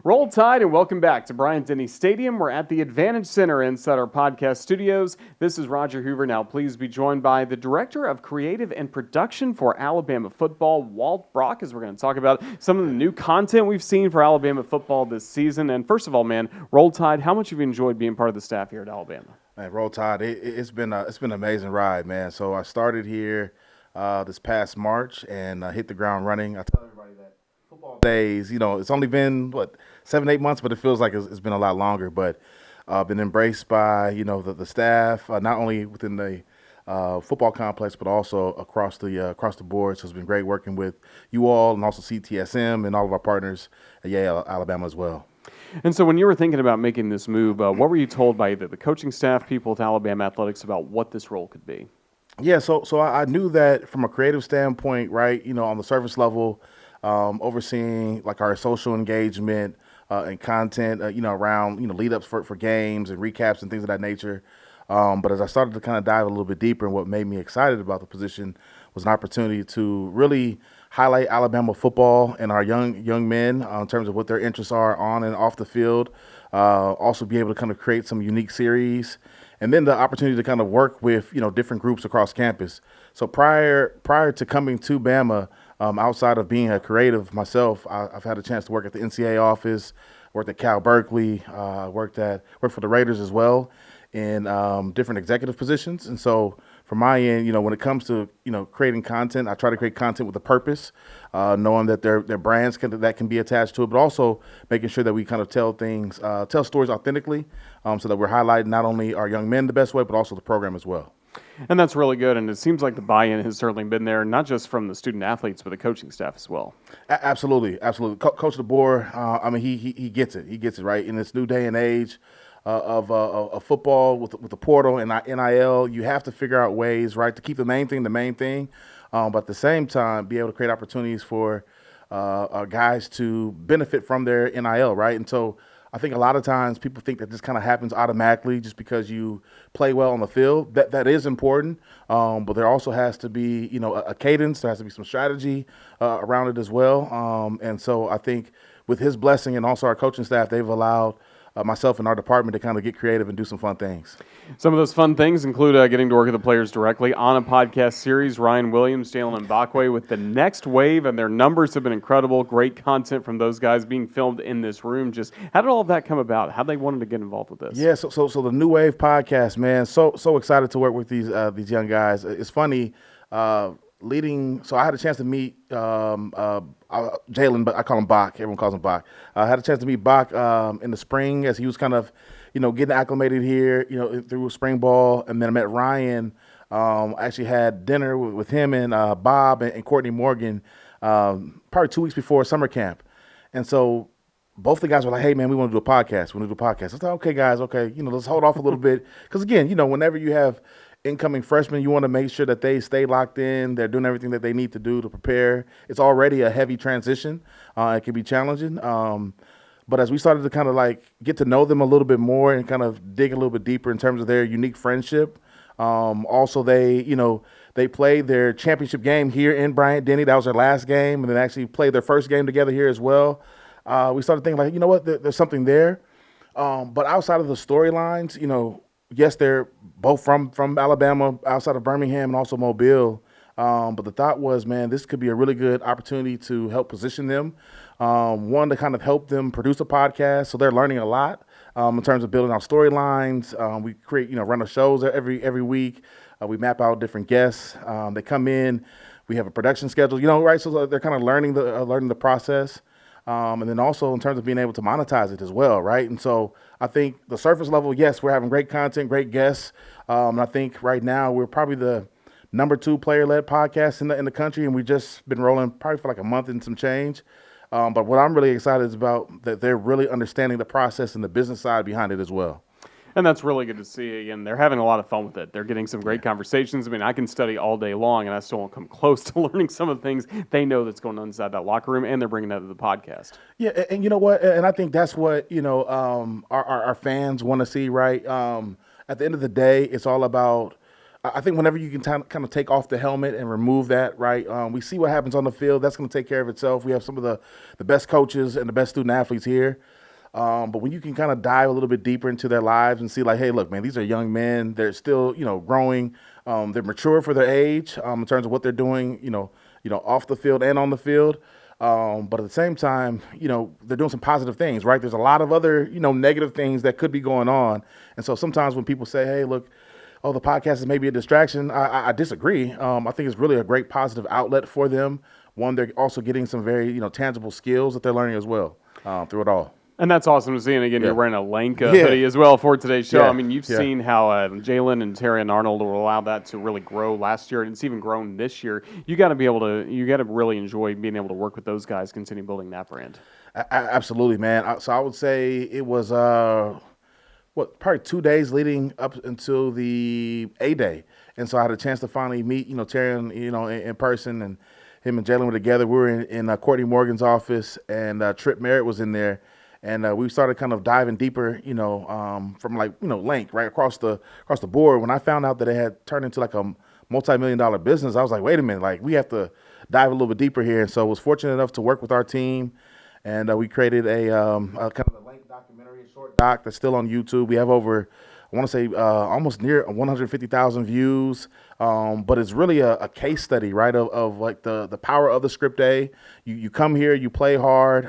Roll Tide and welcome back to Bryant-Denny Stadium. We're at the Advantage Center inside our podcast studios. This is Roger Hoover. Now please be joined by the Director of Creative and Production for Alabama Football, Walt Brock, as we're going to talk about some of the new content we've seen for Alabama football this season. And first of all, man, Roll Tide, how much have you enjoyed being part of the staff here at Alabama? Man, Roll Tide, it's been an amazing ride, man. So I started here this past March and hit the ground running. I tell everybody that football days, it's only been 7-8 months, but it feels like it's been a lot longer. But been embraced by the staff, not only within the football complex, but also across the board. So it's been great working with you all and also CTSM and all of our partners at Yale, Alabama as well. And so when you were thinking about making this move, what were you told by either the coaching staff, people at Alabama Athletics about what this role could be? Yeah, so I knew that from a creative standpoint, right, on the surface level, overseeing like our social engagement and content, around, lead-ups for games and recaps and things of that nature. But as I started to kind of dive a little bit deeper, and what made me excited about the position was an opportunity to really highlight Alabama football and our young men in terms of what their interests are on and off the field. Also be able to kind of create some unique series, and then the opportunity to kind of work with different groups across campus. So prior to coming to Bama, outside of being a creative myself, I've had a chance to work at the NCAA office, worked at Cal Berkeley, worked for the Raiders as well in different executive positions. And so from my end, when it comes to, creating content, I try to create content with a purpose, knowing that their brands that can be attached to it, but also making sure that we kind of tell stories authentically, so that we're highlighting not only our young men the best way, but also the program as well. And that's really good, and it seems like the buy-in has certainly been there, not just from the student athletes, but the coaching staff as well. Absolutely. Coach DeBoer, he gets it. He gets it, right? In this new day and age of football with the portal and NIL, you have to figure out ways, right, to keep the main thing, but at the same time, be able to create opportunities for guys to benefit from their NIL, right? And so I think a lot of times people think that this kind of happens automatically just because you play well on the field. That is important, but there also has to be, a cadence. There has to be some strategy around it as well. And so I think with his blessing and also our coaching staff, they've allowed myself and our department to kind of get creative and do some fun things. Some of those fun things include getting to work with the players directly on a podcast series. Ryan Williams, Jalen Mbakwe with the Next Wave, and their numbers have been incredible. Great content from those guys being filmed in this room. Just how did all of that come about? How they wanted to get involved with this? Yeah, so the New Wave podcast, man. So excited to work with these young guys. It's funny. So I had a chance to meet Jalen, but I call him Bach. Everyone calls him Bach. I had a chance to meet Bach in the spring as he was kind of, getting acclimated here, through spring ball. And then I met Ryan. I actually had dinner with him and Bob and Courtney Morgan probably 2 weeks before summer camp. And so both the guys were like, hey, man, we want to do a podcast. I was like, okay, guys, okay, let's hold off a little bit. Because, again, whenever you have incoming freshmen, you want to make sure that they stay locked in. They're doing everything that they need to do to prepare. It's already a heavy transition. It can be challenging. But as we started to kind of get to know them a little bit more and kind of dig a little bit deeper in terms of their unique friendship. Also, they played their championship game here in Bryant-Denny. That was their last game, and then actually played their first game together here as well. We started thinking what, there's something there. But outside of the storylines, yes, they're both from Alabama, outside of Birmingham and also Mobile. But the thought was, man, this could be a really good opportunity to help position them. One, to kind of help them produce a podcast, so they're learning a lot in terms of building out storylines. We create, run the shows every week. We map out different guests. They come in. We have a production schedule, right? So they're kind of learning the process. And then also in terms of being able to monetize it as well, right? And so I think the surface level, yes, we're having great content, great guests. And I think right now we're probably the number 2 player-led podcast in the country, and we've just been rolling probably for a month and some change. But what I'm really excited is about that they're really understanding the process and the business side behind it as well. And that's really good to see. And they're having a lot of fun with it. They're getting some great conversations. I mean, I can study all day long, and I still won't come close to learning some of the things they know that's going on inside that locker room, and they're bringing that to the podcast. Yeah, and you know what? And I think that's what, our fans want to see, right? At the end of the day, it's all about I think whenever you can kind of take off the helmet and remove that, right? We see what happens on the field. That's going to take care of itself. We have some of the best coaches and the best student athletes here. But when you can kind of dive a little bit deeper into their lives and see, like, hey, look, man, these are young men. They're still, growing. They're mature for their age in terms of what they're doing, off the field and on the field. But at the same time, they're doing some positive things, right? There's a lot of other, negative things that could be going on. And so sometimes when people say, hey, look, oh, the podcast is maybe a distraction, I disagree. I think it's really a great positive outlet for them. One, they're also getting some very, tangible skills that they're learning as well through it all. And that's awesome to see. And again, Yeah. you're wearing a Lanka hoodie as well for today's show. Yeah. I mean, you've seen how Jalen and Terry and Arnold will allow that to really grow last year, and it's even grown this year. You got to really enjoy being able to work with those guys, continue building that brand. Absolutely, man. So I would say it was probably 2 days leading up until the A-Day. And so I had a chance to finally meet, Terry, in person, and him and Jalen were together. We were in Courtney Morgan's office, and Trip Merritt was in there. And we started kind of diving deeper, from Link right across the board. When I found out that it had turned into like a multi-million-dollar business, I was like, wait a minute, like we have to dive a little bit deeper here. And so I was fortunate enough to work with our team, and we created a kind of a Link documentary, a short doc that's still on YouTube. We have over, I want to say, almost near 150,000 views. But it's really a case study, right, of like the power of the script A. You come here, you play hard,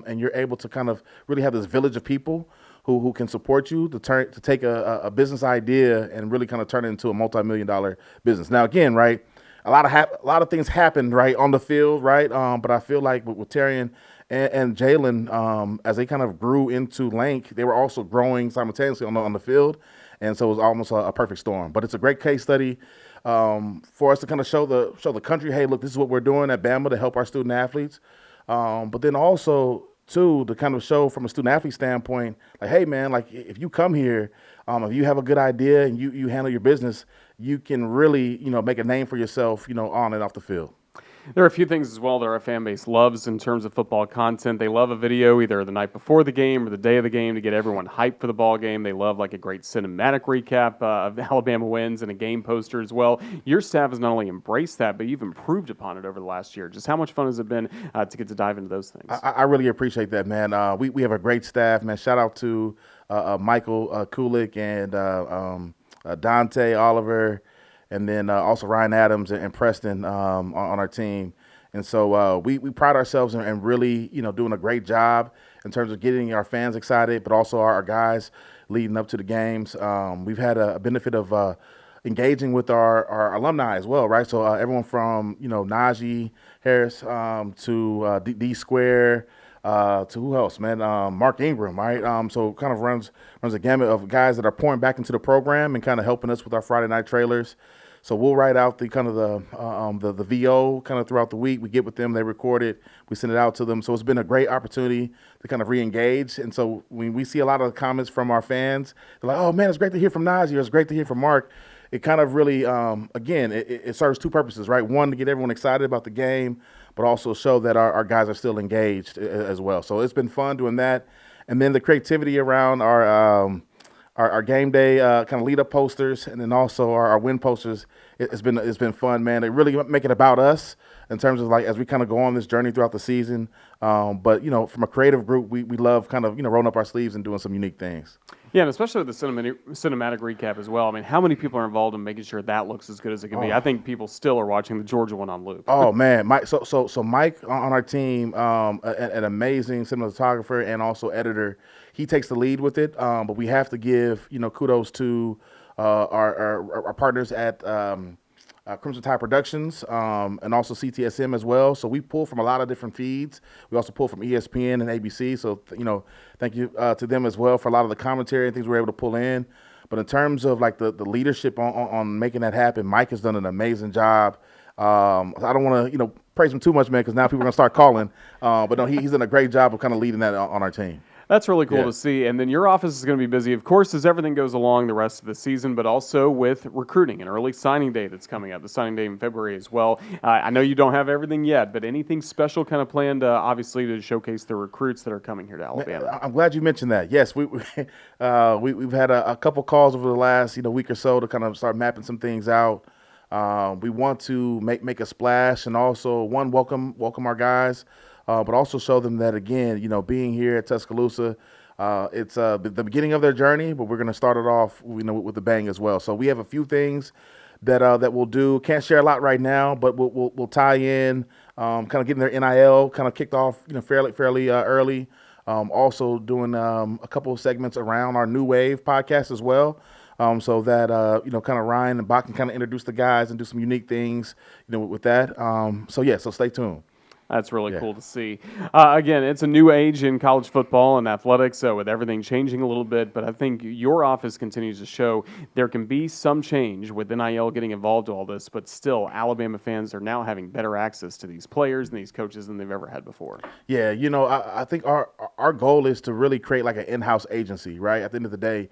and you're able to kind of really have this village of people who can support you to take a business idea and really kind of turn it into a multi-million-dollar business. Now, again, right, a lot of things happened, right, on the field, right, but I feel like with Terry and Jalen, as they kind of grew into Lank, they were also growing simultaneously on the field, and so it was almost a perfect storm. But it's a great case study for us to kind of show the country, hey, look, this is what we're doing at Bama to help our student athletes. But then also, too, to kind of show from a student athlete standpoint, like, hey, man, like if you come here, if you have a good idea and you handle your business, you can really, make a name for yourself, on and off the field. There are a few things as well that our fan base loves in terms of football content. They love a video either the night before the game or the day of the game to get everyone hyped for the ball game. They love like a great cinematic recap of Alabama wins and a game poster as well. Your staff has not only embraced that, but you've improved upon it over the last year. Just how much fun has it been to get to dive into those things? I really appreciate that, man. We have a great staff, man. Shout out to Michael Kulik and Dante Oliver, and then also Ryan Adams and Preston on our team. And so we pride ourselves in really, doing a great job in terms of getting our fans excited, but also our guys leading up to the games. We've had a benefit of engaging with our alumni as well, right? So everyone from, Najee Harris to D Square, to who else, man? Mark Ingram, right? So kind of runs a gamut of guys that are pouring back into the program and kind of helping us with our Friday night trailers. So we'll write out the kind of the VO kind of throughout the week. We get with them, they record it, we send it out to them. So it's been a great opportunity to kind of re-engage. And so when we see a lot of the comments from our fans, they're like, "Oh man, it's great to hear from Najee, or it's great to hear from Mark." It kind of really, again, it serves two purposes, right? One, to get everyone excited about the game, but also show that our guys are still engaged as well. So it's been fun doing that. And then the creativity around our game day kind of lead up posters, and then also our win posters. It's been fun, man. They really make it about us in terms of like as we kind of go on this journey throughout the season. But from a creative group, we love kind of rolling up our sleeves and doing some unique things. Yeah, and especially with the cinematic recap as well. I mean, how many people are involved in making sure that looks as good as it can be? I think people still are watching the Georgia one on loop. Oh man, Mike. So Mike on our team, an amazing cinematographer and also editor. He takes the lead with it, but we have to give kudos to our partners at Crimson Tide Productions and also CTSM as well. So we pull from a lot of different feeds. We also pull from ESPN and ABC. So thank you to them as well for a lot of the commentary and things we're able to pull in. But in terms of like the leadership on making that happen, Mike has done an amazing job. I don't want to praise him too much, man, because now people are gonna start calling. But no, he's done a great job of kind of leading that on our team. That's really cool Yeah. to see. And then your office is going to be busy, of course, as everything goes along the rest of the season, but also with recruiting, an early signing day that's coming up, the signing day in February as well. I know you don't have everything yet, but anything special kind of planned, obviously, to showcase the recruits that are coming here to Alabama? I'm glad you mentioned that. Yes, we've had a couple calls over the last week or so to kind of start mapping some things out. We want to make a splash and also welcome our guys, but also show them that again, being here at Tuscaloosa, it's the beginning of their journey, but we're going to start it off, with a bang as well. So we have a few things that we'll do. Can't share a lot right now, but we'll tie in, kind of getting their NIL kind of kicked off, fairly early. Also doing a couple of segments around our New Wave podcast as well. So that, kind of Ryan and Bach can kind of introduce the guys and do some unique things, with that. So stay tuned. That's really cool to see. Again, it's a new age in college football and athletics, so with everything changing a little bit, but I think your office continues to show there can be some change with NIL getting involved in all this, but still Alabama fans are now having better access to these players and these coaches than they've ever had before. Yeah, I think our goal is to really create like an in-house agency, right? At the end of the day,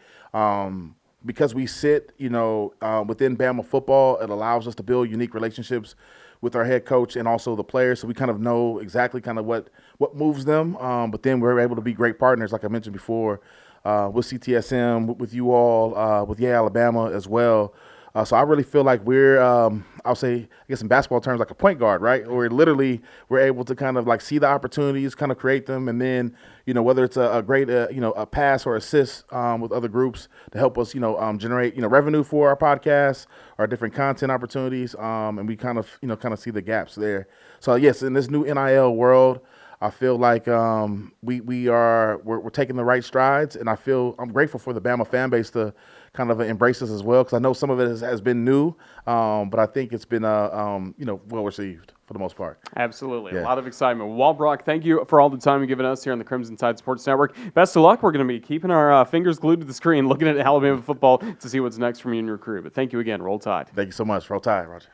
because we sit, within Bama football, it allows us to build unique relationships with our head coach and also the players, so we kind of know exactly kind of what moves them. But then we're able to be great partners, like I mentioned before, with CTSM, with you all, with Alabama as well. So I really feel like we're, I'll say, I guess in basketball terms, like a point guard, right? We're able to kind of like see the opportunities, kind of create them, and then, whether it's a great, a pass or assist with other groups to help us, generate, revenue for our podcasts, our different content opportunities, and we kind of see the gaps there. So yes, in this new NIL world, I feel like we're taking the right strides, and I'm grateful for the Bama fan base to kind of embrace us as well, because I know some of it has been new, but I think it's been well received for the most part. Absolutely. Yeah. A lot of excitement. Walt, Brock, thank you for all the time you've given us here on the Crimson Tide Sports Network. Best of luck. We're going to be keeping our fingers glued to the screen, looking at Alabama football to see what's next from you and your crew. But thank you again. Roll Tide. Thank you so much. Roll Tide, Roger.